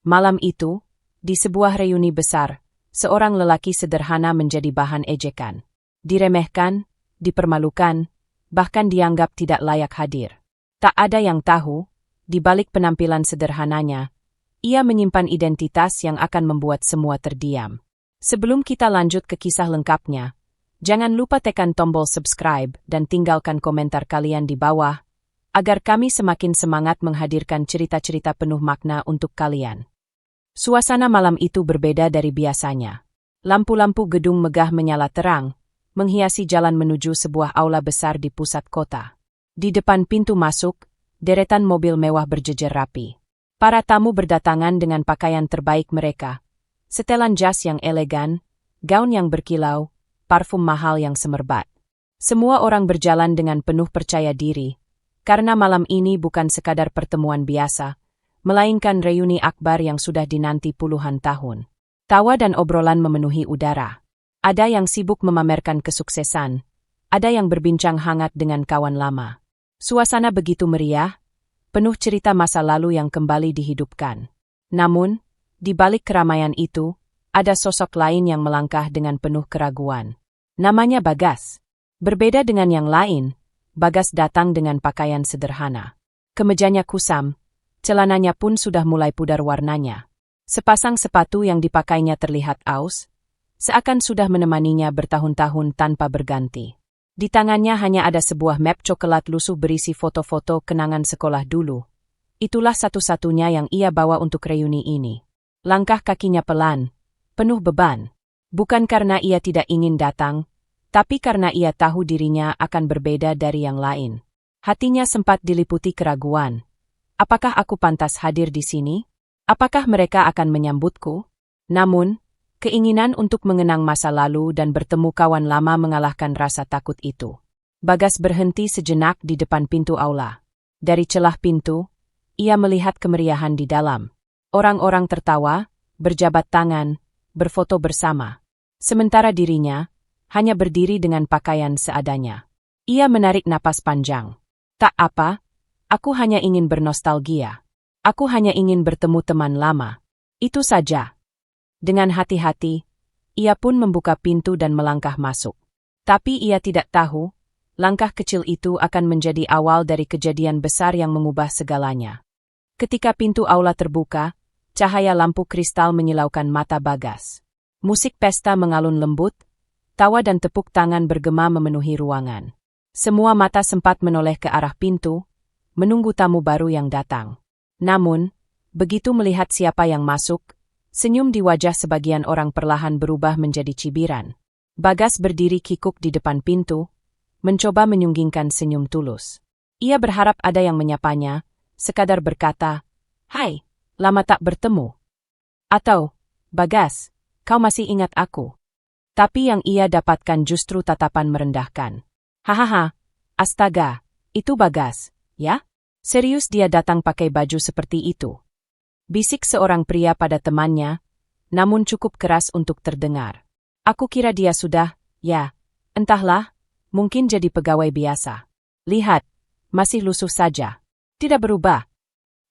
Malam itu, di sebuah reuni besar, seorang lelaki sederhana menjadi bahan ejekan. Diremehkan, dipermalukan, bahkan dianggap tidak layak hadir. Tak ada yang tahu, di balik penampilan sederhananya, ia menyimpan identitas yang akan membuat semua terdiam. Sebelum kita lanjut ke kisah lengkapnya, jangan lupa tekan tombol subscribe dan tinggalkan komentar kalian di bawah, agar kami semakin semangat menghadirkan cerita-cerita penuh makna untuk kalian. Suasana malam itu berbeda dari biasanya. Lampu-lampu gedung megah menyala terang, menghiasi jalan menuju sebuah aula besar di pusat kota. Di depan pintu masuk, deretan mobil mewah berjejer rapi. Para tamu berdatangan dengan pakaian terbaik mereka. Setelan jas yang elegan, gaun yang berkilau, parfum mahal yang semerbak. Semua orang berjalan dengan penuh percaya diri, karena malam ini bukan sekadar pertemuan biasa, melainkan reuni akbar yang sudah dinanti puluhan tahun. Tawa dan obrolan memenuhi udara. Ada yang sibuk memamerkan kesuksesan, ada yang berbincang hangat dengan kawan lama. Suasana begitu meriah, penuh cerita masa lalu yang kembali dihidupkan. Namun, di balik keramaian itu, ada sosok lain yang melangkah dengan penuh keraguan. Namanya Bagas. Berbeda dengan yang lain, Bagas datang dengan pakaian sederhana. Kemejanya kusam, celananya pun sudah mulai pudar warnanya. Sepasang sepatu yang dipakainya terlihat aus, seakan sudah menemaninya bertahun-tahun tanpa berganti. Di tangannya hanya ada sebuah map coklat lusuh berisi foto-foto kenangan sekolah dulu. Itulah satu-satunya yang ia bawa untuk reuni ini. Langkah kakinya pelan, penuh beban. Bukan karena ia tidak ingin datang, tapi karena ia tahu dirinya akan berbeda dari yang lain. Hatinya sempat diliputi keraguan. Apakah aku pantas hadir di sini? Apakah mereka akan menyambutku? Namun, keinginan untuk mengenang masa lalu dan bertemu kawan lama mengalahkan rasa takut itu. Bagas berhenti sejenak di depan pintu aula. Dari celah pintu, ia melihat kemeriahan di dalam. Orang-orang tertawa, berjabat tangan, berfoto bersama. Sementara dirinya, hanya berdiri dengan pakaian seadanya. Ia menarik napas panjang. Tak apa. Aku hanya ingin bernostalgia. Aku hanya ingin bertemu teman lama. Itu saja. Dengan hati-hati, ia pun membuka pintu dan melangkah masuk. Tapi ia tidak tahu, langkah kecil itu akan menjadi awal dari kejadian besar yang mengubah segalanya. Ketika pintu aula terbuka, cahaya lampu kristal menyilaukan mata Bagas. Musik pesta mengalun lembut, tawa dan tepuk tangan bergema memenuhi ruangan. Semua mata sempat menoleh ke arah pintu, menunggu tamu baru yang datang. Namun, begitu melihat siapa yang masuk, senyum di wajah sebagian orang perlahan berubah menjadi cibiran. Bagas berdiri kikuk di depan pintu, mencoba menyunggingkan senyum tulus. Ia berharap ada yang menyapanya, sekadar berkata, "Hai, lama tak bertemu." Atau, "Bagas, kau masih ingat aku?" Tapi yang ia dapatkan justru tatapan merendahkan. "Hahaha, astaga, itu Bagas. Ya? Serius dia datang pakai baju seperti itu?" Bisik seorang pria pada temannya, namun cukup keras untuk terdengar. "Aku kira dia sudah, ya, entahlah, mungkin jadi pegawai biasa. Lihat, masih lusuh saja. Tidak berubah."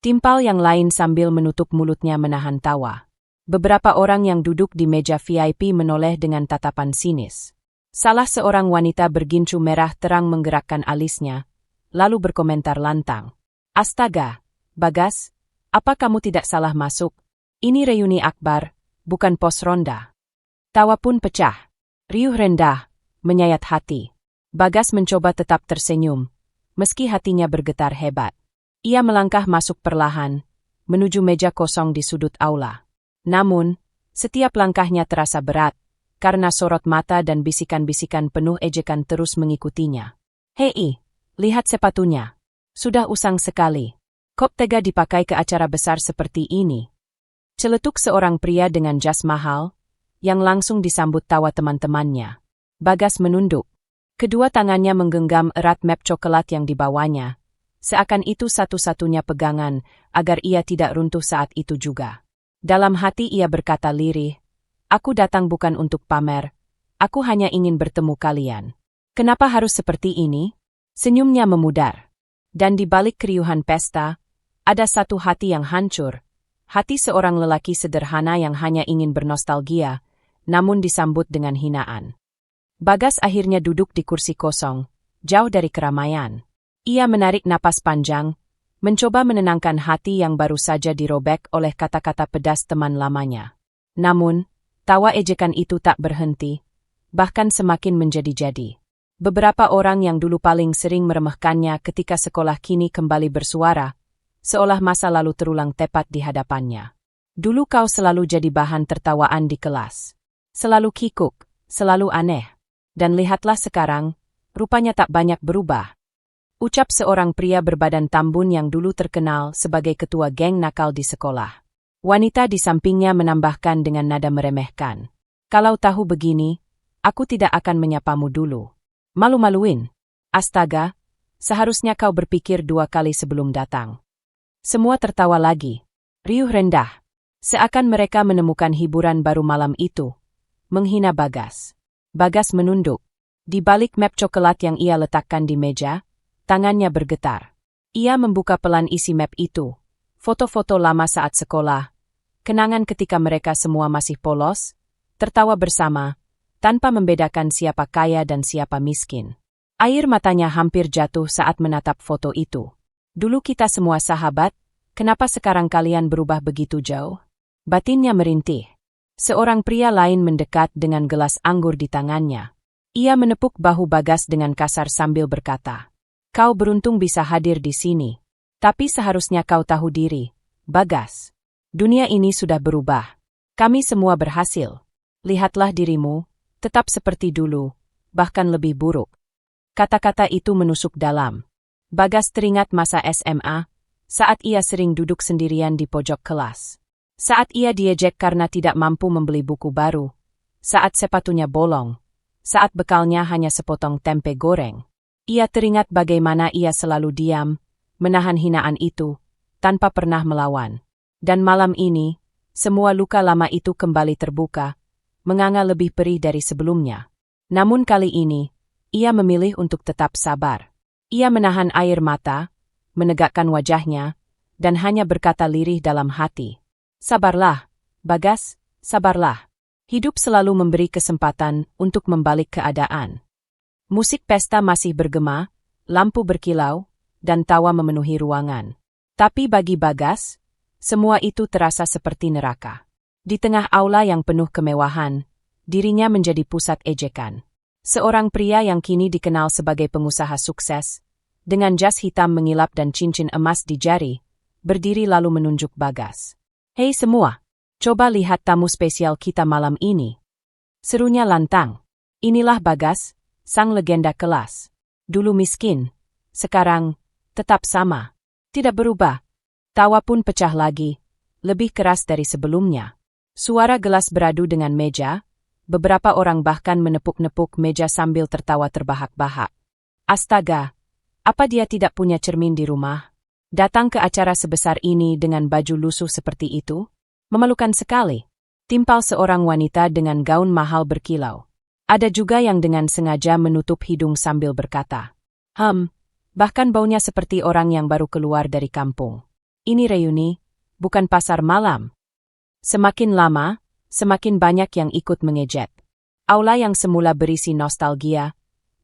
Timpal yang lain sambil menutup mulutnya menahan tawa. Beberapa orang yang duduk di meja VIP menoleh dengan tatapan sinis. Salah seorang wanita bergincu merah terang menggerakkan alisnya, lalu berkomentar lantang. "Astaga, Bagas, apa kamu tidak salah masuk? Ini reuni akbar, bukan pos ronda." Tawa pun pecah. Riuh rendah, menyayat hati. Bagas mencoba tetap tersenyum, meski hatinya bergetar hebat. Ia melangkah masuk perlahan, menuju meja kosong di sudut aula. Namun, setiap langkahnya terasa berat, karena sorot mata dan bisikan-bisikan penuh ejekan terus mengikutinya. "Hei, lihat sepatunya. Sudah usang sekali. Kok tega dipakai ke acara besar seperti ini?" Celetuk seorang pria dengan jas mahal, yang langsung disambut tawa teman-temannya. Bagas menunduk. Kedua tangannya menggenggam erat map coklat yang dibawanya, seakan itu satu-satunya pegangan agar ia tidak runtuh saat itu juga. Dalam hati ia berkata lirih, "Aku datang bukan untuk pamer, aku hanya ingin bertemu kalian." "Kenapa harus seperti ini?" Senyumnya memudar. Dan di balik keriuhan pesta, ada satu hati yang hancur. Hati seorang lelaki sederhana yang hanya ingin bernostalgia, namun disambut dengan hinaan. Bagas akhirnya duduk di kursi kosong, jauh dari keramaian. Ia menarik napas panjang, mencoba menenangkan hati yang baru saja dirobek oleh kata-kata pedas teman lamanya. Namun, tawa ejekan itu tak berhenti, bahkan semakin menjadi-jadi. Beberapa orang yang dulu paling sering meremehkannya ketika sekolah kini kembali bersuara, seolah masa lalu terulang tepat di hadapannya. Dulu kau selalu jadi bahan tertawaan di kelas. Selalu kikuk, selalu aneh. Dan lihatlah sekarang, rupanya tak banyak berubah. Ucap seorang pria berbadan tambun yang dulu terkenal sebagai ketua geng nakal di sekolah. Wanita di sampingnya menambahkan dengan nada meremehkan. Kalau tahu begini, aku tidak akan menyapamu dulu. Malu-maluin. Astaga, seharusnya kau berpikir 2 kali sebelum datang. Semua tertawa lagi. Riuh rendah. Seakan mereka menemukan hiburan baru malam itu. Menghina Bagas. Bagas menunduk. Di balik map coklat yang ia letakkan di meja, tangannya bergetar. Ia membuka pelan isi map itu. Foto-foto lama saat sekolah. Kenangan ketika mereka semua masih polos, tertawa bersama, tanpa membedakan siapa kaya dan siapa miskin. Air matanya hampir jatuh saat menatap foto itu. Dulu kita semua sahabat, kenapa sekarang kalian berubah begitu jauh? Batinnya merintih. Seorang pria lain mendekat dengan gelas anggur di tangannya. Ia menepuk bahu Bagas dengan kasar sambil berkata, "Kau beruntung bisa hadir di sini. Tapi seharusnya kau tahu diri, Bagas. Dunia ini sudah berubah. Kami semua berhasil. Lihatlah dirimu, tetap seperti dulu, bahkan lebih buruk." Kata-kata itu menusuk dalam. Bagas teringat masa SMA, saat ia sering duduk sendirian di pojok kelas. Saat ia diejek karena tidak mampu membeli buku baru. Saat sepatunya bolong. Saat bekalnya hanya sepotong tempe goreng. Ia teringat bagaimana ia selalu diam, menahan hinaan itu, tanpa pernah melawan. Dan malam ini, semua luka lama itu kembali terbuka, menganga lebih perih dari sebelumnya. Namun kali ini, ia memilih untuk tetap sabar. Ia menahan air mata, menegakkan wajahnya, dan hanya berkata lirih dalam hati. Sabarlah, Bagas, sabarlah. Hidup selalu memberi kesempatan untuk membalik keadaan. Musik pesta masih bergema, lampu berkilau, dan tawa memenuhi ruangan. Tapi bagi Bagas, semua itu terasa seperti neraka. Di tengah aula yang penuh kemewahan, dirinya menjadi pusat ejekan. Seorang pria yang kini dikenal sebagai pengusaha sukses, dengan jas hitam mengilap dan cincin emas di jari, berdiri lalu menunjuk Bagas. "Hei semua, coba lihat tamu spesial kita malam ini." Serunya lantang. Inilah Bagas, sang legenda kelas. Dulu miskin, sekarang tetap sama. Tidak berubah. Tawa pun pecah lagi, lebih keras dari sebelumnya. Suara gelas beradu dengan meja, beberapa orang bahkan menepuk-nepuk meja sambil tertawa terbahak-bahak. Astaga, apa dia tidak punya cermin di rumah? Datang ke acara sebesar ini dengan baju lusuh seperti itu? Memalukan sekali. Timpal seorang wanita dengan gaun mahal berkilau. Ada juga yang dengan sengaja menutup hidung sambil berkata, bahkan baunya seperti orang yang baru keluar dari kampung. Ini reuni, bukan pasar malam. Semakin lama, semakin banyak yang ikut mengejek. Aula yang semula berisi nostalgia,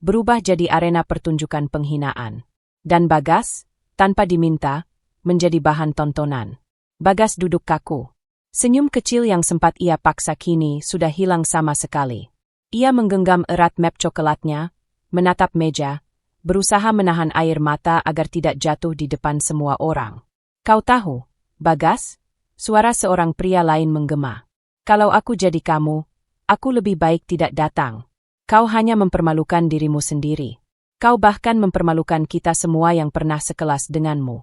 berubah jadi arena pertunjukan penghinaan. Dan Bagas, tanpa diminta, menjadi bahan tontonan. Bagas duduk kaku. Senyum kecil yang sempat ia paksa kini sudah hilang sama sekali. Ia menggenggam erat map coklatnya, menatap meja, berusaha menahan air mata agar tidak jatuh di depan semua orang. "Kau tahu, Bagas?" Suara seorang pria lain menggema. "Kalau aku jadi kamu, aku lebih baik tidak datang. Kau hanya mempermalukan dirimu sendiri. Kau bahkan mempermalukan kita semua yang pernah sekelas denganmu."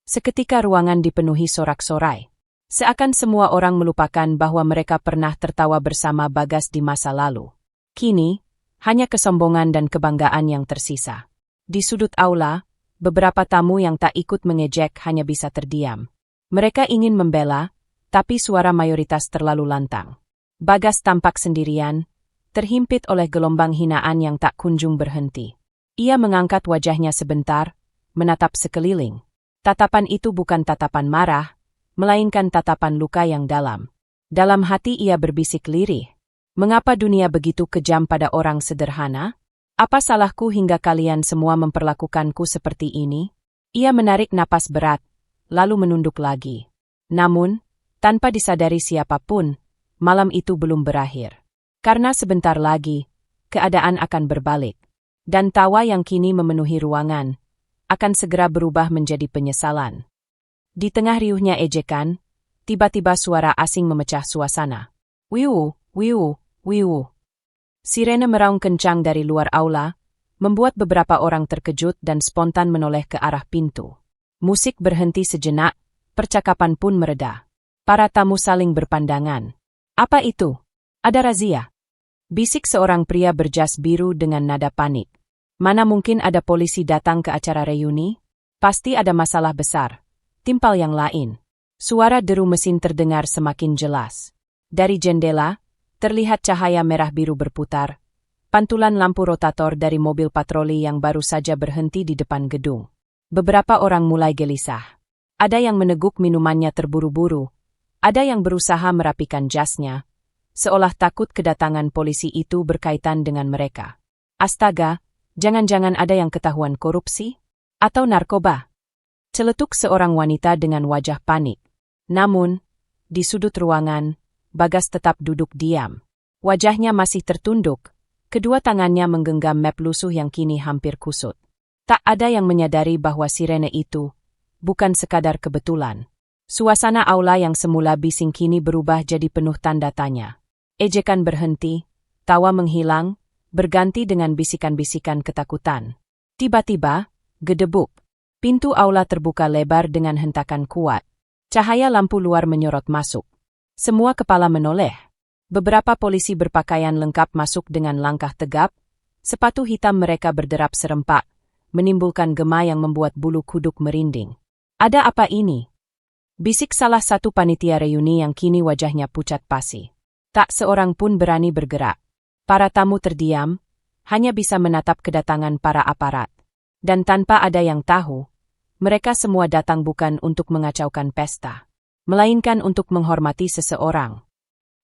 Seketika ruangan dipenuhi sorak-sorai. Seakan semua orang melupakan bahwa mereka pernah tertawa bersama Bagas di masa lalu. Kini, hanya kesombongan dan kebanggaan yang tersisa. Di sudut aula, beberapa tamu yang tak ikut mengejek hanya bisa terdiam. Mereka ingin membela, tapi suara mayoritas terlalu lantang. Bagas tampak sendirian, terhimpit oleh gelombang hinaan yang tak kunjung berhenti. Ia mengangkat wajahnya sebentar, menatap sekeliling. Tatapan itu bukan tatapan marah, melainkan tatapan luka yang dalam. Dalam hati ia berbisik lirih. Mengapa dunia begitu kejam pada orang sederhana? Apa salahku hingga kalian semua memperlakukanku seperti ini? Ia menarik napas berat, lalu menunduk lagi. Namun, tanpa disadari siapapun, malam itu belum berakhir. Karena sebentar lagi, keadaan akan berbalik. Dan tawa yang kini memenuhi ruangan akan segera berubah menjadi penyesalan. Di tengah riuhnya ejekan, tiba-tiba suara asing memecah suasana. Wiu, wiu, wiu. Sirene meraung kencang dari luar aula, membuat beberapa orang terkejut dan spontan menoleh ke arah pintu. Musik berhenti sejenak, percakapan pun mereda. Para tamu saling berpandangan. Apa itu? Ada razia? Bisik seorang pria berjas biru dengan nada panik. Mana mungkin ada polisi datang ke acara reuni? Pasti ada masalah besar. Timpal yang lain. Suara deru mesin terdengar semakin jelas. Dari jendela, terlihat cahaya merah biru berputar. Pantulan lampu rotator dari mobil patroli yang baru saja berhenti di depan gedung. Beberapa orang mulai gelisah. Ada yang meneguk minumannya terburu-buru. Ada yang berusaha merapikan jasnya, seolah takut kedatangan polisi itu berkaitan dengan mereka. Astaga, jangan-jangan ada yang ketahuan korupsi? Atau narkoba? Celetuk seorang wanita dengan wajah panik. Namun, di sudut ruangan, Bagas tetap duduk diam. Wajahnya masih tertunduk, kedua tangannya menggenggam map lusuh yang kini hampir kusut. Tak ada yang menyadari bahwa sirene itu bukan sekadar kebetulan. Suasana aula yang semula bising kini berubah jadi penuh tanda tanya. Ejekan berhenti, tawa menghilang, berganti dengan bisikan-bisikan ketakutan. Tiba-tiba, gedebuk. Pintu aula terbuka lebar dengan hentakan kuat. Cahaya lampu luar menyorot masuk. Semua kepala menoleh. Beberapa polisi berpakaian lengkap masuk dengan langkah tegap. Sepatu hitam mereka berderap serempak, menimbulkan gema yang membuat bulu kuduk merinding. Ada apa ini? Bisik salah satu panitia reuni yang kini wajahnya pucat pasi. Tak seorang pun berani bergerak. Para tamu terdiam, hanya bisa menatap kedatangan para aparat. Dan tanpa ada yang tahu, mereka semua datang bukan untuk mengacaukan pesta, melainkan untuk menghormati seseorang.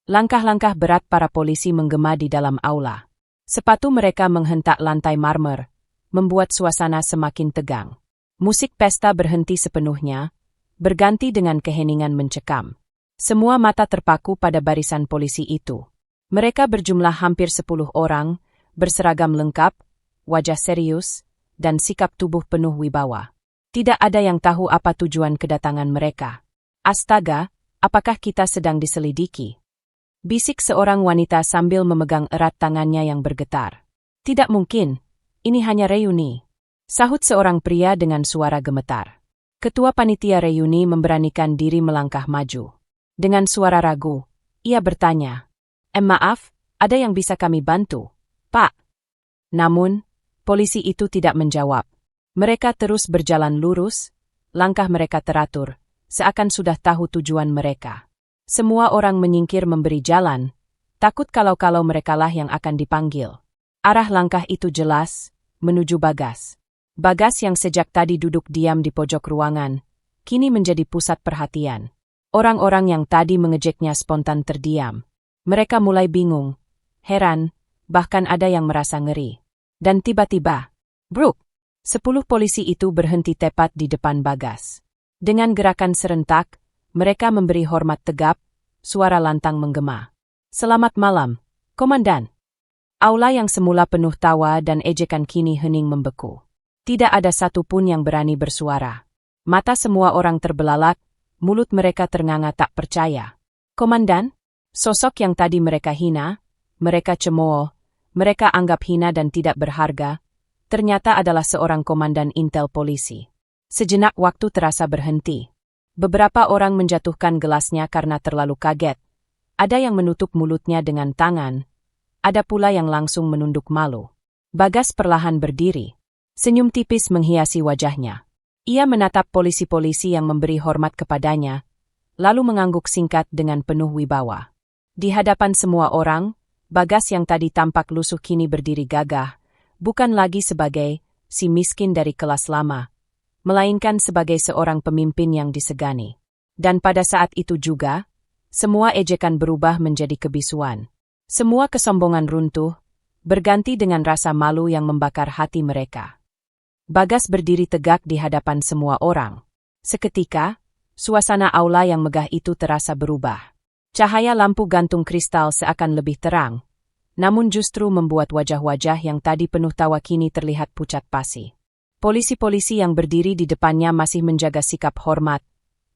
Langkah-langkah berat para polisi menggema di dalam aula. Sepatu mereka menghentak lantai marmer, membuat suasana semakin tegang. Musik pesta berhenti sepenuhnya, berganti dengan keheningan mencekam. Semua mata terpaku pada barisan polisi itu. Mereka berjumlah hampir 10 orang, berseragam lengkap, wajah serius, dan sikap tubuh penuh wibawa. Tidak ada yang tahu apa tujuan kedatangan mereka. Astaga, apakah kita sedang diselidiki? Bisik seorang wanita sambil memegang erat tangannya yang bergetar. Tidak mungkin, ini hanya reuni. Sahut seorang pria dengan suara gemetar. Ketua panitia reuni memberanikan diri melangkah maju. Dengan suara ragu, ia bertanya, Maaf, ada yang bisa kami bantu, Pak?" Namun, polisi itu tidak menjawab. Mereka terus berjalan lurus, langkah mereka teratur, seakan sudah tahu tujuan mereka. Semua orang menyingkir memberi jalan, takut kalau-kalau merekalah yang akan dipanggil. Arah langkah itu jelas, menuju Bagas. Bagas yang sejak tadi duduk diam di pojok ruangan, kini menjadi pusat perhatian. Orang-orang yang tadi mengejeknya spontan terdiam. Mereka mulai bingung, heran, bahkan ada yang merasa ngeri. Dan tiba-tiba, bruk! 10 polisi itu berhenti tepat di depan Bagas. Dengan gerakan serentak, mereka memberi hormat tegap, suara lantang menggema. "Selamat malam, Komandan." Aula yang semula penuh tawa dan ejekan kini hening membeku. Tidak ada satu pun yang berani bersuara. Mata semua orang terbelalak, mulut mereka ternganga tak percaya. "Komandan?" Sosok yang tadi mereka hina, mereka cemooh, mereka anggap hina dan tidak berharga, ternyata adalah seorang komandan intel polisi. Sejenak waktu terasa berhenti. Beberapa orang menjatuhkan gelasnya karena terlalu kaget. Ada yang menutup mulutnya dengan tangan, ada pula yang langsung menunduk malu. Bagas perlahan berdiri. Senyum tipis menghiasi wajahnya. Ia menatap polisi-polisi yang memberi hormat kepadanya, lalu mengangguk singkat dengan penuh wibawa. Di hadapan semua orang, Bagas yang tadi tampak lusuh kini berdiri gagah, bukan lagi sebagai si miskin dari kelas lama, melainkan sebagai seorang pemimpin yang disegani. Dan pada saat itu juga, semua ejekan berubah menjadi kebisuan. Semua kesombongan runtuh, berganti dengan rasa malu yang membakar hati mereka. Bagas berdiri tegak di hadapan semua orang. Seketika, suasana aula yang megah itu terasa berubah. Cahaya lampu gantung kristal seakan lebih terang, namun justru membuat wajah-wajah yang tadi penuh tawa kini terlihat pucat pasi. Polisi-polisi yang berdiri di depannya masih menjaga sikap hormat,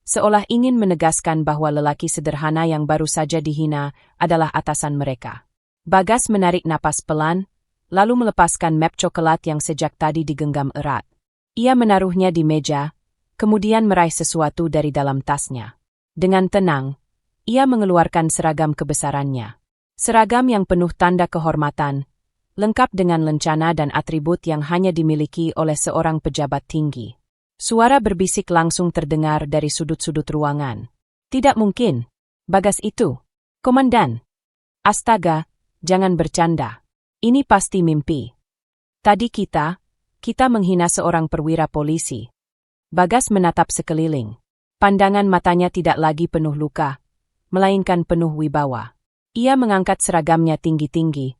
seolah ingin menegaskan bahwa lelaki sederhana yang baru saja dihina adalah atasan mereka. Bagas menarik napas pelan, lalu melepaskan map coklat yang sejak tadi digenggam erat. Ia menaruhnya di meja, kemudian meraih sesuatu dari dalam tasnya. Dengan tenang, ia mengeluarkan seragam kebesarannya. Seragam yang penuh tanda kehormatan, lengkap dengan lencana dan atribut yang hanya dimiliki oleh seorang pejabat tinggi. Suara berbisik langsung terdengar dari sudut-sudut ruangan. Tidak mungkin. Bagas itu. Komandan. Astaga, jangan bercanda. Ini pasti mimpi. Tadi kita menghina seorang perwira polisi. Bagas menatap sekeliling. Pandangan matanya tidak lagi penuh luka, melainkan penuh wibawa. Ia mengangkat seragamnya tinggi-tinggi,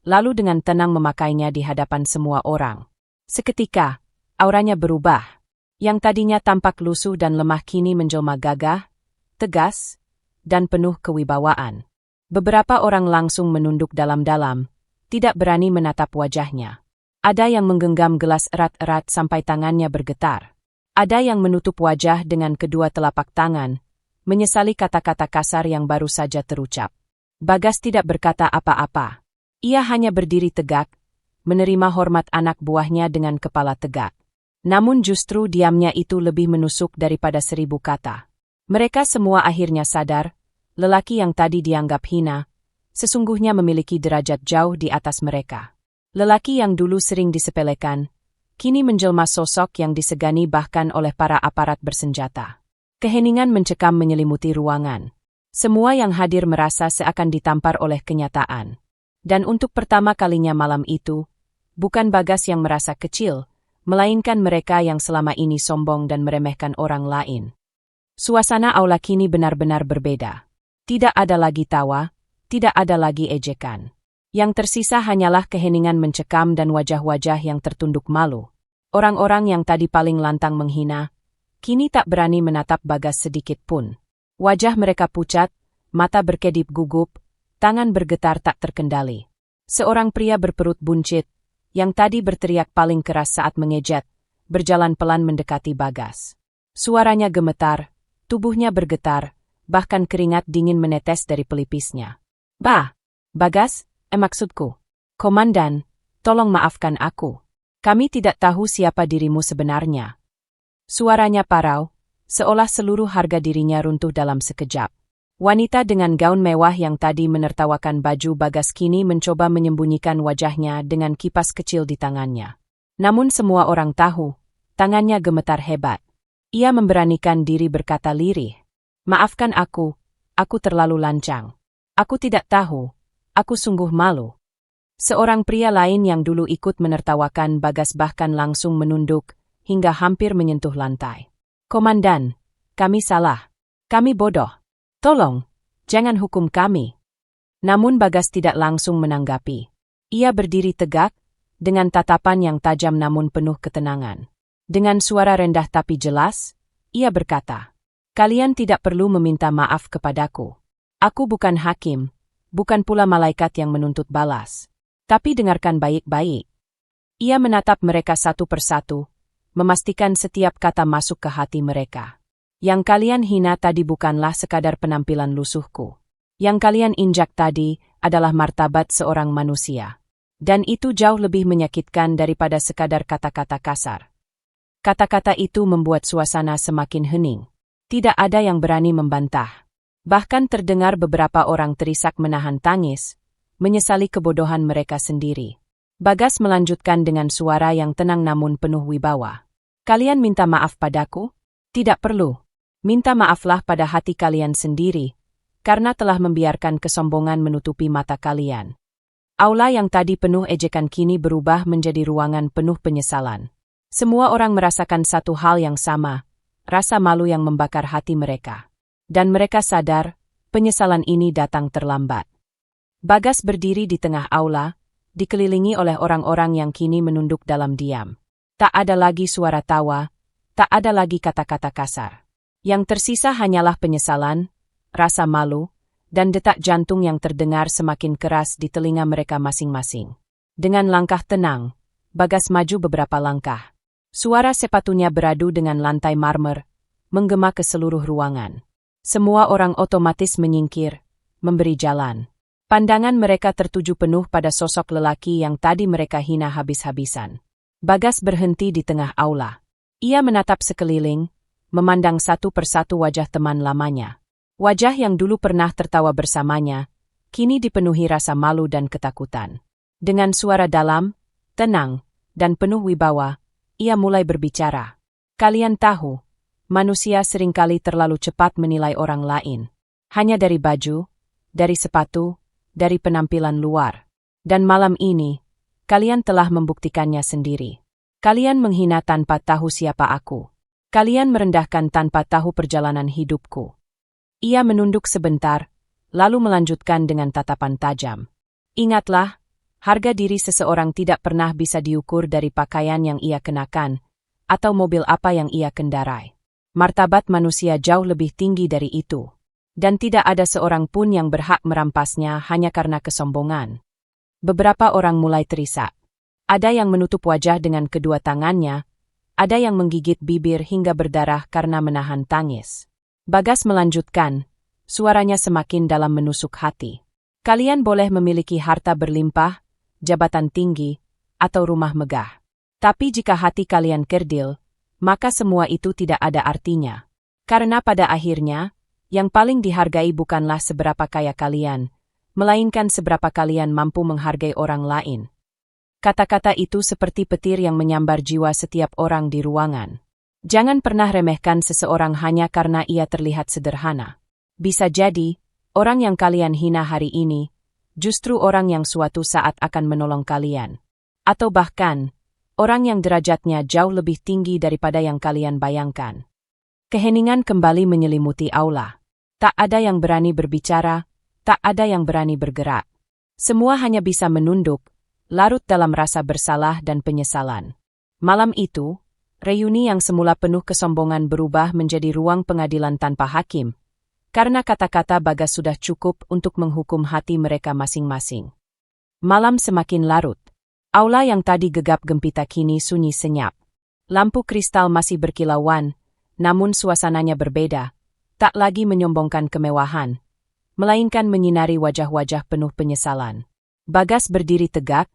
lalu dengan tenang memakainya di hadapan semua orang. Seketika, auranya berubah. Yang tadinya tampak lusuh dan lemah kini menjelma gagah, tegas, dan penuh kewibawaan. Beberapa orang langsung menunduk dalam-dalam, tidak berani menatap wajahnya. Ada yang menggenggam gelas erat-erat sampai tangannya bergetar. Ada yang menutup wajah dengan kedua telapak tangan, menyesali kata-kata kasar yang baru saja terucap. Bagas tidak berkata apa-apa. Ia hanya berdiri tegak, menerima hormat anak buahnya dengan kepala tegak. Namun justru diamnya itu lebih menusuk daripada 1000 kata. Mereka semua akhirnya sadar, lelaki yang tadi dianggap hina, sesungguhnya memiliki derajat jauh di atas mereka. Lelaki yang dulu sering disepelekan, kini menjelma sosok yang disegani bahkan oleh para aparat bersenjata. Keheningan mencekam menyelimuti ruangan. Semua yang hadir merasa seakan ditampar oleh kenyataan. Dan untuk pertama kalinya malam itu, bukan Bagas yang merasa kecil, melainkan mereka yang selama ini sombong dan meremehkan orang lain. Suasana aula kini benar-benar berbeda. Tidak ada lagi tawa, tidak ada lagi ejekan. Yang tersisa hanyalah keheningan mencekam dan wajah-wajah yang tertunduk malu. Orang-orang yang tadi paling lantang menghina, kini tak berani menatap Bagas sedikit pun. Wajah mereka pucat, mata berkedip gugup, tangan bergetar tak terkendali. Seorang pria berperut buncit, yang tadi berteriak paling keras saat mengejek, berjalan pelan mendekati Bagas. Suaranya gemetar, tubuhnya bergetar, bahkan keringat dingin menetes dari pelipisnya. Bagas, maksudku. Komandan, tolong maafkan aku. Kami tidak tahu siapa dirimu sebenarnya. Suaranya parau, seolah seluruh harga dirinya runtuh dalam sekejap. Wanita dengan gaun mewah yang tadi menertawakan baju Bagas kini mencoba menyembunyikan wajahnya dengan kipas kecil di tangannya. Namun semua orang tahu, tangannya gemetar hebat. Ia memberanikan diri berkata lirih. Maafkan aku terlalu lancang. Aku tidak tahu, aku sungguh malu. Seorang pria lain yang dulu ikut menertawakan Bagas bahkan langsung menunduk, hingga hampir menyentuh lantai. Komandan, kami salah. Kami bodoh. Tolong, jangan hukum kami. Namun Bagas tidak langsung menanggapi. Ia berdiri tegak, dengan tatapan yang tajam namun penuh ketenangan. Dengan suara rendah tapi jelas, ia berkata, "Kalian tidak perlu meminta maaf kepadaku. Aku bukan hakim, bukan pula malaikat yang menuntut balas. Tapi dengarkan baik-baik." Ia menatap mereka satu persatu, memastikan setiap kata masuk ke hati mereka. Yang kalian hina tadi bukanlah sekadar penampilan lusuhku. Yang kalian injak tadi adalah martabat seorang manusia. Dan itu jauh lebih menyakitkan daripada sekadar kata-kata kasar. Kata-kata itu membuat suasana semakin hening. Tidak ada yang berani membantah. Bahkan terdengar beberapa orang terisak menahan tangis, menyesali kebodohan mereka sendiri. Bagas melanjutkan dengan suara yang tenang namun penuh wibawa. Kalian minta maaf padaku? Tidak perlu. Minta maaflah pada hati kalian sendiri, karena telah membiarkan kesombongan menutupi mata kalian. Aula yang tadi penuh ejekan kini berubah menjadi ruangan penuh penyesalan. Semua orang merasakan satu hal yang sama, rasa malu yang membakar hati mereka. Dan mereka sadar, penyesalan ini datang terlambat. Bagas berdiri di tengah aula, dikelilingi oleh orang-orang yang kini menunduk dalam diam. Tak ada lagi suara tawa, tak ada lagi kata-kata kasar. Yang tersisa hanyalah penyesalan, rasa malu, dan detak jantung yang terdengar semakin keras di telinga mereka masing-masing. Dengan langkah tenang, Bagas maju beberapa langkah. Suara sepatunya beradu dengan lantai marmer, menggema ke seluruh ruangan. Semua orang otomatis menyingkir, memberi jalan. Pandangan mereka tertuju penuh pada sosok lelaki yang tadi mereka hina habis-habisan. Bagas berhenti di tengah aula. Ia menatap sekeliling, memandang satu persatu wajah teman lamanya. Wajah yang dulu pernah tertawa bersamanya, kini dipenuhi rasa malu dan ketakutan. Dengan suara dalam, tenang, dan penuh wibawa, ia mulai berbicara. Kalian tahu, manusia seringkali terlalu cepat menilai orang lain. Hanya dari baju, dari sepatu, dari penampilan luar. Dan malam ini, kalian telah membuktikannya sendiri. Kalian menghina tanpa tahu siapa aku. Kalian merendahkan tanpa tahu perjalanan hidupku. Ia menunduk sebentar, lalu melanjutkan dengan tatapan tajam. Ingatlah, harga diri seseorang tidak pernah bisa diukur dari pakaian yang ia kenakan, atau mobil apa yang ia kendarai. Martabat manusia jauh lebih tinggi dari itu. Dan tidak ada seorang pun yang berhak merampasnya hanya karena kesombongan. Beberapa orang mulai terisak. Ada yang menutup wajah dengan kedua tangannya, ada yang menggigit bibir hingga berdarah karena menahan tangis. Bagas melanjutkan, suaranya semakin dalam menusuk hati. Kalian boleh memiliki harta berlimpah, jabatan tinggi, atau rumah megah. Tapi jika hati kalian kerdil, maka semua itu tidak ada artinya. Karena pada akhirnya, yang paling dihargai bukanlah seberapa kaya kalian, melainkan seberapa kalian mampu menghargai orang lain. Kata-kata itu seperti petir yang menyambar jiwa setiap orang di ruangan. Jangan pernah remehkan seseorang hanya karena ia terlihat sederhana. Bisa jadi, orang yang kalian hina hari ini, justru orang yang suatu saat akan menolong kalian. Atau bahkan, orang yang derajatnya jauh lebih tinggi daripada yang kalian bayangkan. Keheningan kembali menyelimuti aula. Tak ada yang berani berbicara, tak ada yang berani bergerak. Semua hanya bisa menunduk, larut dalam rasa bersalah dan penyesalan. Malam itu, reuni yang semula penuh kesombongan berubah menjadi ruang pengadilan tanpa hakim, karena kata-kata Bagas sudah cukup untuk menghukum hati mereka masing-masing. Malam semakin larut. Aula yang tadi gegap gempita kini sunyi senyap. Lampu kristal masih berkilauan, namun suasananya berbeda, tak lagi menyombongkan kemewahan, melainkan menyinari wajah-wajah penuh penyesalan. Bagas berdiri tegak,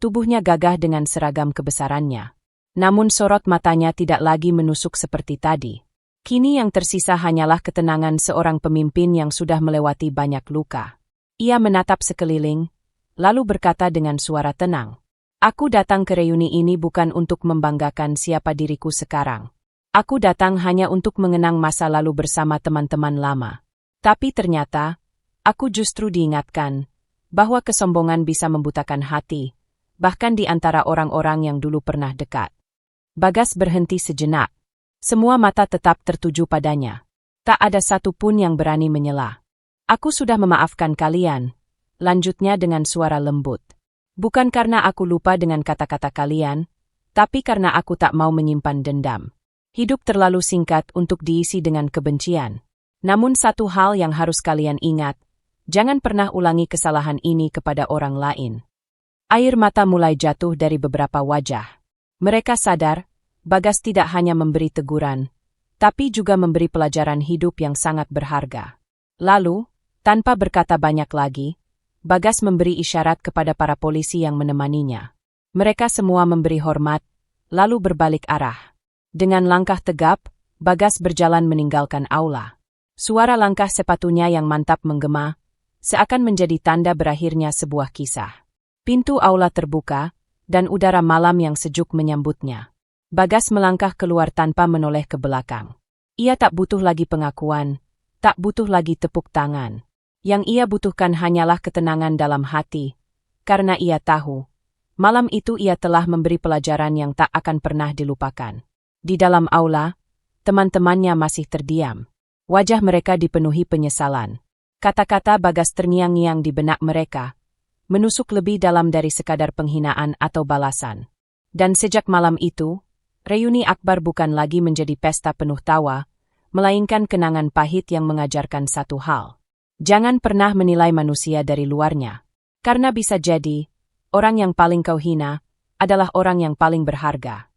tubuhnya gagah dengan seragam kebesarannya. Namun sorot matanya tidak lagi menusuk seperti tadi. Kini yang tersisa hanyalah ketenangan seorang pemimpin yang sudah melewati banyak luka. Ia menatap sekeliling, lalu berkata dengan suara tenang. Aku datang ke reuni ini bukan untuk membanggakan siapa diriku sekarang. Aku datang hanya untuk mengenang masa lalu bersama teman-teman lama. Tapi ternyata, aku justru diingatkan bahwa kesombongan bisa membutakan hati, bahkan di antara orang-orang yang dulu pernah dekat. Bagas berhenti sejenak. Semua mata tetap tertuju padanya. Tak ada satu pun yang berani menyela. Aku sudah memaafkan kalian, lanjutnya dengan suara lembut. Bukan karena aku lupa dengan kata-kata kalian, tapi karena aku tak mau menyimpan dendam. Hidup terlalu singkat untuk diisi dengan kebencian. Namun satu hal yang harus kalian ingat, jangan pernah ulangi kesalahan ini kepada orang lain. Air mata mulai jatuh dari beberapa wajah. Mereka sadar, Bagas tidak hanya memberi teguran, tapi juga memberi pelajaran hidup yang sangat berharga. Lalu, tanpa berkata banyak lagi, Bagas memberi isyarat kepada para polisi yang menemaninya. Mereka semua memberi hormat, lalu berbalik arah. Dengan langkah tegap, Bagas berjalan meninggalkan aula. Suara langkah sepatunya yang mantap menggema, seakan menjadi tanda berakhirnya sebuah kisah. Pintu aula terbuka, dan udara malam yang sejuk menyambutnya. Bagas melangkah keluar tanpa menoleh ke belakang. Ia tak butuh lagi pengakuan, tak butuh lagi tepuk tangan. Yang ia butuhkan hanyalah ketenangan dalam hati, karena ia tahu, malam itu ia telah memberi pelajaran yang tak akan pernah dilupakan. Di dalam aula, teman-temannya masih terdiam. Wajah mereka dipenuhi penyesalan. Kata-kata Bagas terngiang-ngiang di benak mereka, menusuk lebih dalam dari sekadar penghinaan atau balasan. Dan sejak malam itu, reuni akbar bukan lagi menjadi pesta penuh tawa, melainkan kenangan pahit yang mengajarkan satu hal. Jangan pernah menilai manusia dari luarnya. Karena bisa jadi, orang yang paling kau hina adalah orang yang paling berharga.